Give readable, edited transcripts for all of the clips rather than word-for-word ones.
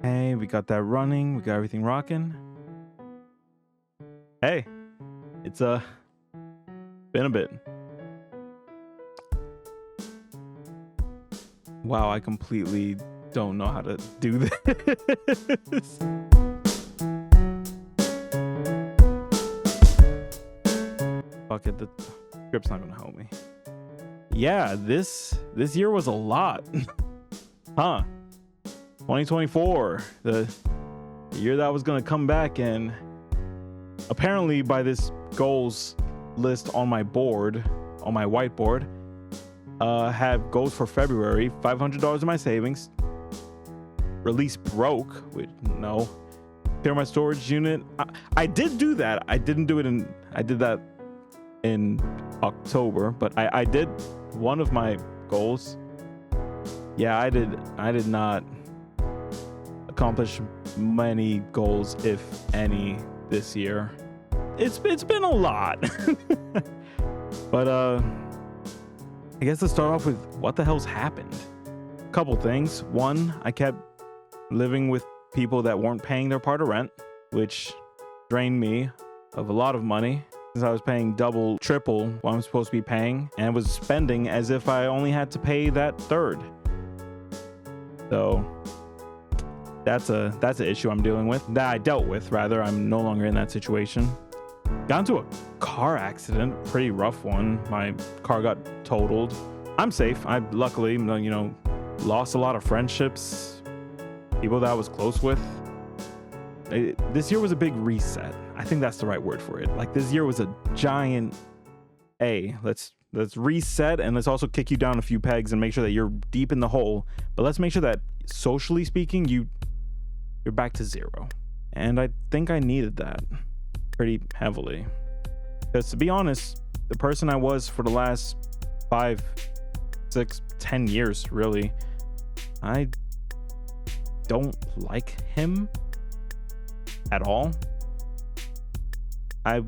Hey, we got that running. We got everything rocking. Hey, it's been a bit. Wow, I completely don't know how to do this. Fuck it, the script's not gonna help me. Yeah, this year was a lot. Huh? 2024, the year that was gonna come back, and apparently by this goals list on my board, on my whiteboard, have goals for February: $500 in my savings, release broke, which no, clear my storage unit. I did do that. I didn't do it I did that in October, but I did one of my goals. Yeah, I did not accomplish many goals, if any, this year. It's been a lot. But I guess let's start off with what the hell's happened. Couple things. One, I kept living with people that weren't paying their part of rent, which drained me of a lot of money, since I was paying double, triple what I'm supposed to be paying, and was spending as if I only had to pay that third. So that's an issue I'm dealing with, that I dealt with rather. I'm no longer in that situation. Got into a car accident, pretty rough one. My car got totaled. I'm safe. I luckily, lost a lot of friendships, people that I was close with. This year was a big reset. I think that's the right word for it. Like, this year was a giant let's reset, and let's also kick you down a few pegs and make sure that you're deep in the hole. But let's make sure that, socially speaking, you're back to zero. And I think I needed that pretty heavily, because to be honest, the person I was for the last 5, 6, 10 years, really, I don't like him at all. I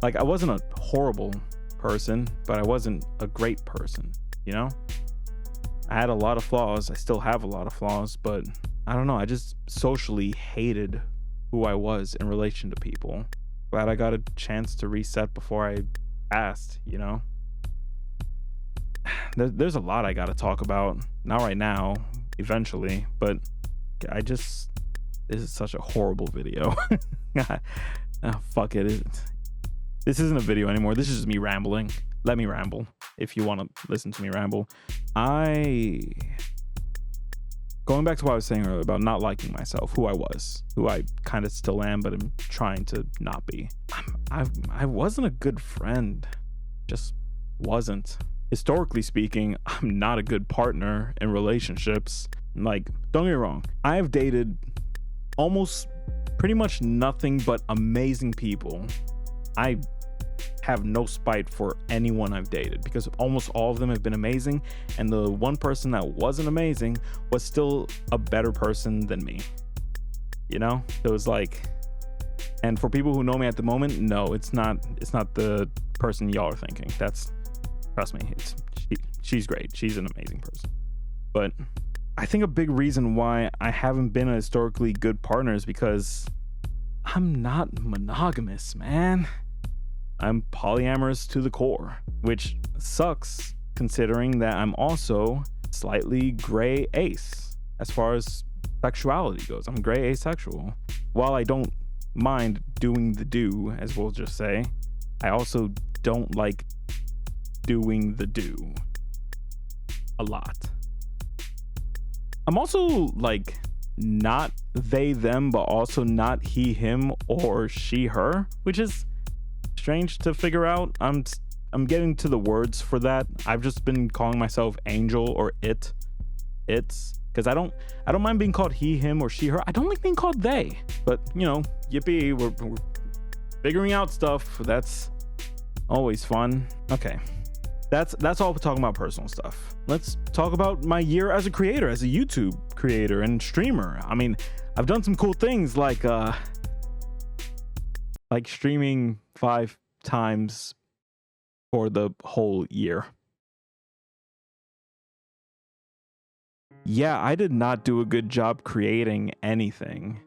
wasn't a horrible person, but I wasn't a great person, I had a lot of flaws. I still have a lot of flaws, but I don't know, I just socially hated who I was in relation to people. Glad I got a chance to reset before I passed, There's a lot I gotta talk about, not right now, eventually, but this is such a horrible video. Fuck it. This isn't a video anymore. This is just me rambling. Let me ramble if you want to listen to me ramble. Going back to what I was saying earlier about not liking myself, who I was, who I kind of still am, but I'm trying to not be. I wasn't a good friend. Just wasn't. Historically speaking, I'm not a good partner in relationships. Like, don't get me wrong, I've dated almost pretty much nothing but amazing people. I have no spite for anyone I've dated, because almost all of them have been amazing, and the one person that wasn't amazing was still a better person than me. It was like, and for people who know me at the moment, no, it's not the person y'all are thinking. Trust me, she's great. She's an amazing person. But I think a big reason why I haven't been a historically good partner is because I'm not monogamous, man. I'm polyamorous to the core, which sucks considering that I'm also slightly gray ace as far as sexuality goes. I'm gray asexual. While I don't mind doing the do, as we'll just say, I also don't like doing the do a lot. I'm also like not they them, but also not he him or she her, which is strange to figure out. I'm getting to the words for that. I've just been calling myself Angel or it's because I don't mind being called he him or she her. I don't like being called they, but yippee, we're figuring out stuff. That's always fun. Okay, that's all we're talking about, personal stuff. Let's talk about my year as a creator, as a YouTube creator and streamer. I mean, I've done some cool things like streaming 5 times for the whole year. yeah, I did not do a good job creating anything.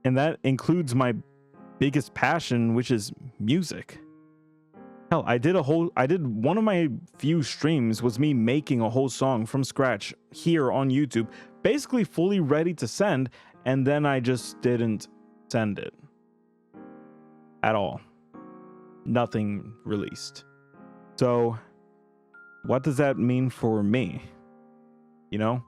And that includes my biggest passion, which is music. Hell, I did one of my few streams was me making a whole song from scratch here on YouTube, basically fully ready to send, and then I just didn't send it at all. Nothing released. So what does that mean for me? You know,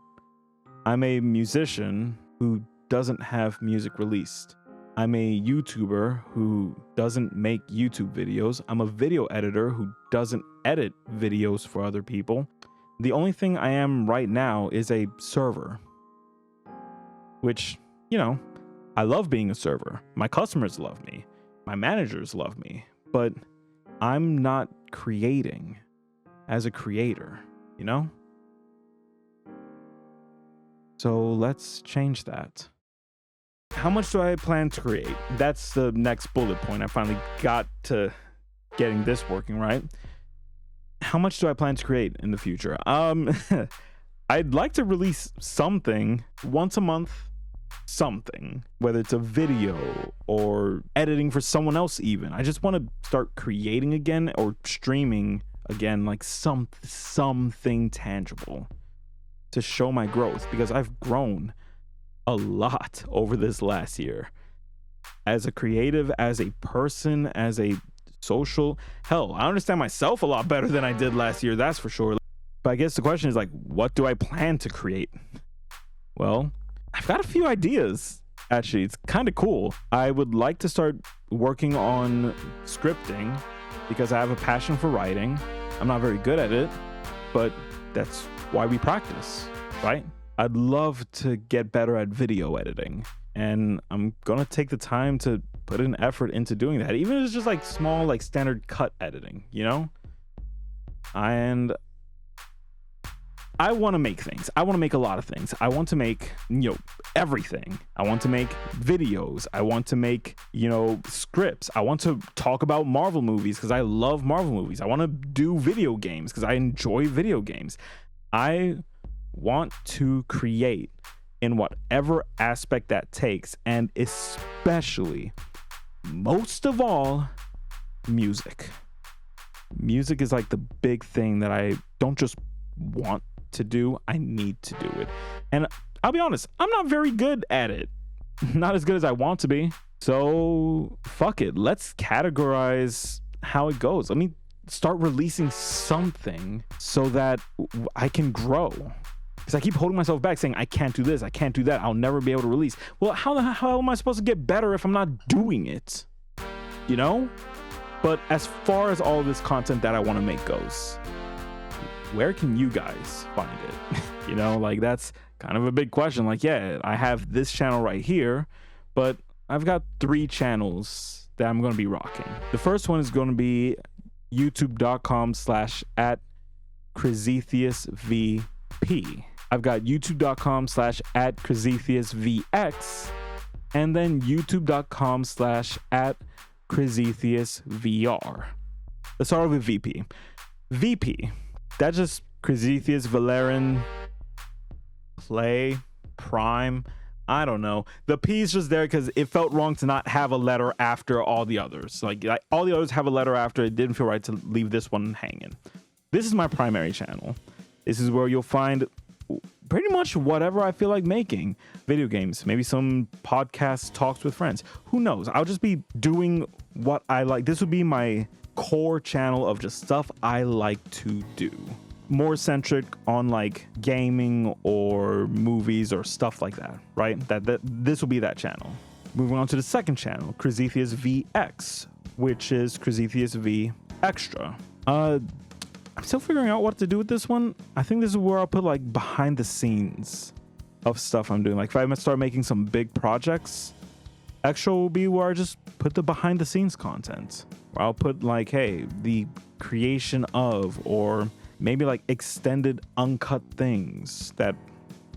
I'm a musician who doesn't have music released. I'm a YouTuber who doesn't make YouTube videos. I'm a video editor who doesn't edit videos for other people. The only thing I am right now is a server, which, you know, I love being a server. My customers love me. My managers love me, but I'm not creating as a creator, you know? So let's change that. How much do I plan to create? That's the next bullet point. I finally got to getting this working right. How much do I plan to create in the future? I'd like to release something once a month, something, whether it's a video or editing for someone else even. I just want to start creating again or streaming again, like something tangible to show my growth, because I've grown a lot over this last year as a creative, as a person, as a social. Hell, I understand myself a lot better than I did last year, that's for sure. But I guess the question is, like, what do I plan to create? Well, I've got a few ideas. Actually, it's kind of cool. I would like to start working on scripting because I have a passion for writing. I'm not very good at it, but that's why we practice, right? I'd love to get better at video editing, and I'm gonna take the time to put an effort into doing that, even if it's just like small, like standard cut editing, you know? And I want to make things. I want to make a lot of things. I want to make, you know, everything. I want to make videos. I want to make, you know, scripts. I want to talk about Marvel movies because I love Marvel movies. I want to do video games because I enjoy video games. I want to create in whatever aspect that takes, and especially, most of all, music. Music is like the big thing that I don't just want to do, I need to do it. And I'll be honest, I'm not very good at it. Not as good as I want to be. So fuck it, let's categorize how it goes. Let me start releasing something so that I can grow. Because I keep holding myself back saying I can't do this, I can't do that, I'll never be able to release. Well, how the hell am I supposed to get better if I'm not doing it? You know? But as far as all this content that I want to make goes, where can you guys find it? You know, like, that's kind of a big question. Like, yeah, I have this channel right here, but I've got 3 channels that I'm going to be rocking. The first one is going to be youtube.com/@CrezetheousV. I've got youtube.com/@CrezetheousV X, and then youtube.com/@CrezetheousVR. Let's start with VP. VP, that's just Crezetheous, Valeraan, Play, Prime. I don't know. The P is just there because it felt wrong to not have a letter after all the others. Like all the others have a letter after. It didn't feel right to leave this one hanging. This is my primary channel. This is where you'll find pretty much whatever I feel like making. Video games, maybe some podcast talks with friends. Who knows? I'll just be doing what I like. This would be my core channel of just stuff I like to do. More centric on like gaming or movies or stuff like that, right? This will be that channel. Moving on to the second channel, CrezetheousV X, which is CrezetheousV Xtra. I'm still figuring out what to do with this one. I think this is where I'll put like behind the scenes of stuff I'm doing. Like if I start making some big projects, Extra will be where I just put the behind the scenes content. Where I'll put like, hey, the creation of, or maybe like extended uncut things that,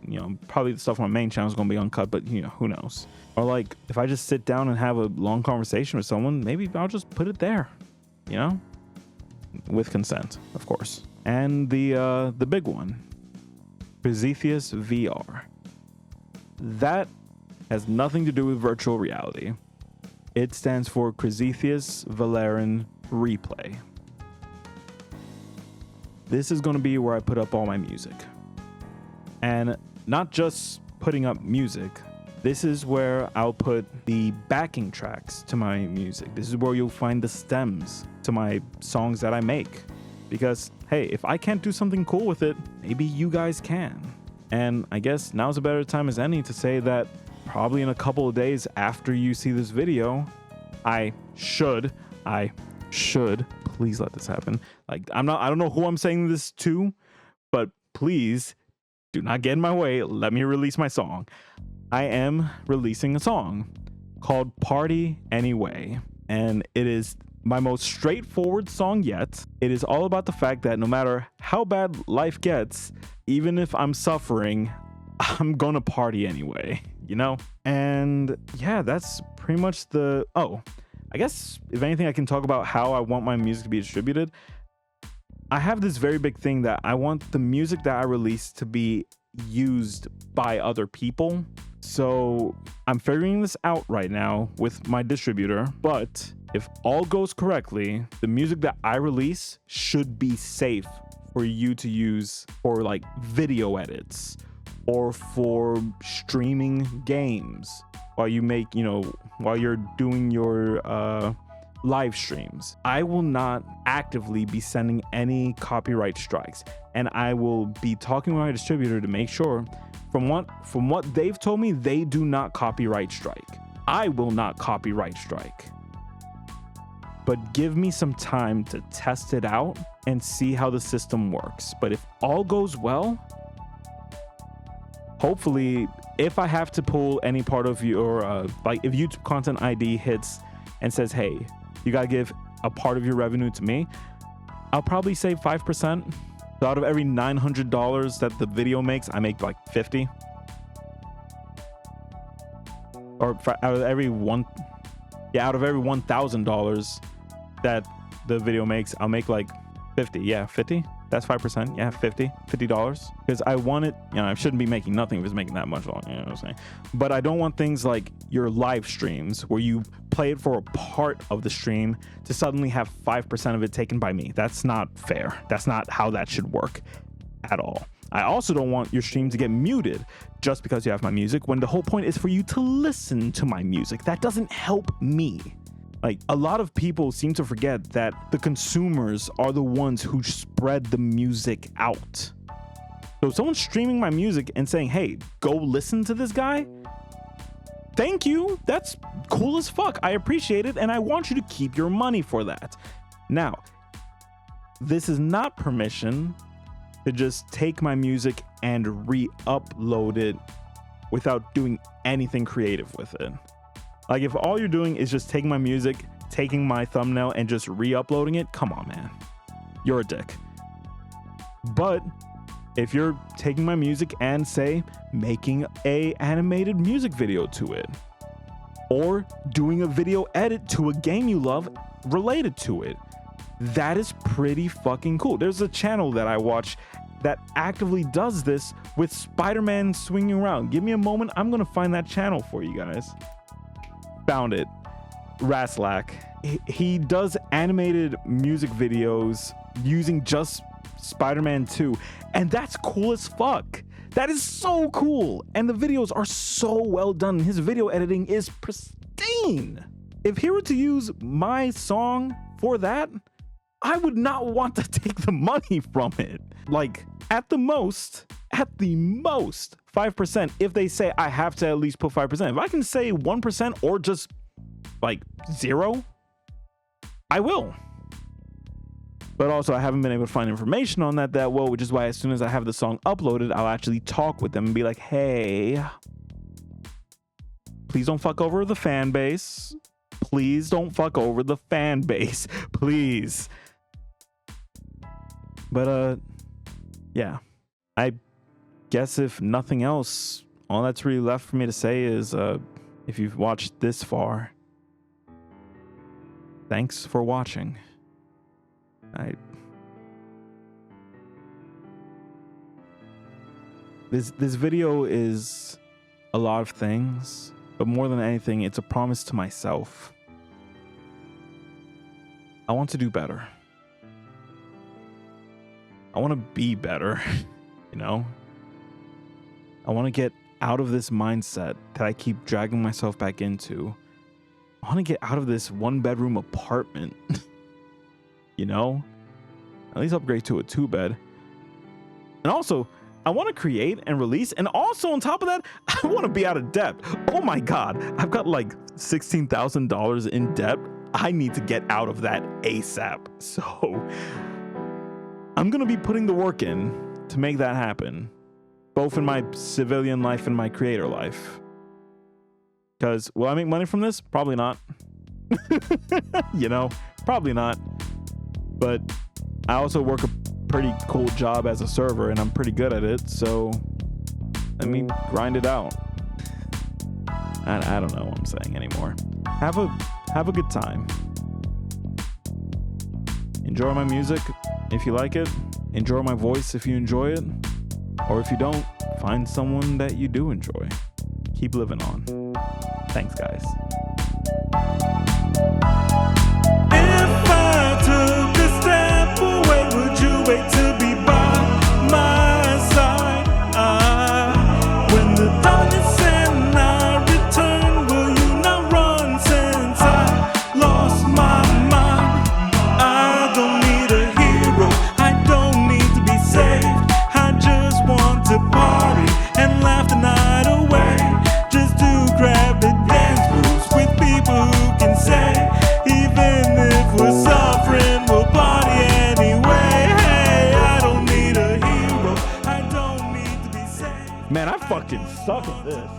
you know, probably the stuff on my main channel is going to be uncut, but you know, who knows? Or like if I just sit down and have a long conversation with someone, maybe I'll just put it there, you know? With consent, of course. And the big one, Crezetheous VR. That has nothing to do with virtual reality. It stands for Crezetheous Valeraan Replay. This is going to be where I put up all my music. And not just putting up music, this is where I'll put the backing tracks to my music. This is where you'll find the stems to my songs that I make. Because, hey, if I can't do something cool with it, maybe you guys can. And I guess now's a better time as any to say that probably in a couple of days after you see this video, I should, please let this happen. Like, I don't know who I'm saying this to, but please do not get in my way. Let me release my song. I am releasing a song called Party Anyway, and it is my most straightforward song yet. It is all about the fact that no matter how bad life gets, even if I'm suffering, I'm gonna party anyway, you know? And yeah, that's pretty much I guess if anything, I can talk about how I want my music to be distributed. I have this very big thing that I want the music that I release to be used by other people. So I'm figuring this out right now with my distributor, but if all goes correctly, the music that I release should be safe for you to use for like video edits or for streaming games while you make, while you're doing your live streams. I will not actively be sending any copyright strikes, and I will be talking with my distributor to make sure from what they've told me, they do not copyright strike. I will not copyright strike. But give me some time to test it out and see how the system works. But if all goes well, hopefully, if I have to pull any part of your, like if YouTube Content ID hits and says, hey, you gotta give a part of your revenue to me, I'll probably save 5%. So out of every $900 that the video makes, I make like 50. Or out of every $1,000 that the video makes, I'll make like 50. Yeah, 50. That's 5%. Yeah, $50. Because I want it, I shouldn't be making nothing if it's making that much long, you know what I'm saying? But I don't want things like your live streams where you play it for a part of the stream to suddenly have 5% of it taken by me. That's not fair. That's not how that should work at all. I also don't want your stream to get muted just because you have my music when the whole point is for you to listen to my music. That doesn't help me. Like, a lot of people seem to forget that the consumers are the ones who spread the music out. So if someone's streaming my music and saying, hey, go listen to this guy, thank you. That's cool as fuck. I appreciate it. And I want you to keep your money for that. Now, this is not permission to just take my music and re-upload it without doing anything creative with it. Like, if all you're doing is just taking my music, taking my thumbnail and just re-uploading it, come on, man, you're a dick. But if you're taking my music and say making a animated music video to it, or doing a video edit to a game you love related to it, that is pretty fucking cool. There's a channel that I watch that actively does this with Spider-Man swinging around. Give me a moment. I'm going to find that channel for you guys. Found it. Raslack. He does animated music videos using just Spider-Man 2, and that's cool as fuck. That is so cool, and the videos are so well done. His video editing is pristine. If he were to use my song for that, I would not want to take the money from it. Like, at the most 5%. If they say I have to at least put 5%, if I can say 1% or just like 0, I will. But also, I haven't been able to find information on that well, which is why as soon as I have the song uploaded, I'll actually talk with them and be like, hey, please don't fuck over the fan base. Please don't fuck over the fan base. Please. But yeah, I guess if nothing else, all that's really left for me to say is if you've watched this far, thanks for watching. This video is a lot of things, but more than anything, it's a promise to myself. I want to do better. I want to be better, you know? I want to get out of this mindset that I keep dragging myself back into. I want to get out of this 1-bedroom apartment, you know? At least upgrade to a 2-bed. And also, I want to create and release. And also on top of that, I want to be out of debt. Oh my God, I've got like $16,000 in debt. I need to get out of that ASAP. So I'm going to be putting the work in to make that happen, both in my civilian life and my creator life. Because will I make money from this? Probably not. You know, probably not. But I also work a pretty cool job as a server and I'm pretty good at it. So let me grind it out. I don't know what I'm saying anymore. Have a good time. Enjoy my music if you like it. Enjoy my voice if you enjoy it. Or if you don't, find someone that you do enjoy. Keep living on. Thanks, guys. If I took a step away, would you wait to be by my side? When the darkness and I return, will you not run since I lost my mind? I don't need a hero, I don't need to be saved. I just want to party and laugh the night away. Just to grab the dance moves with people who can say, even if we're suffering, we'll party anyway. Hey, I don't need a hero, I don't need to be saved. Man, I fucking suck at this.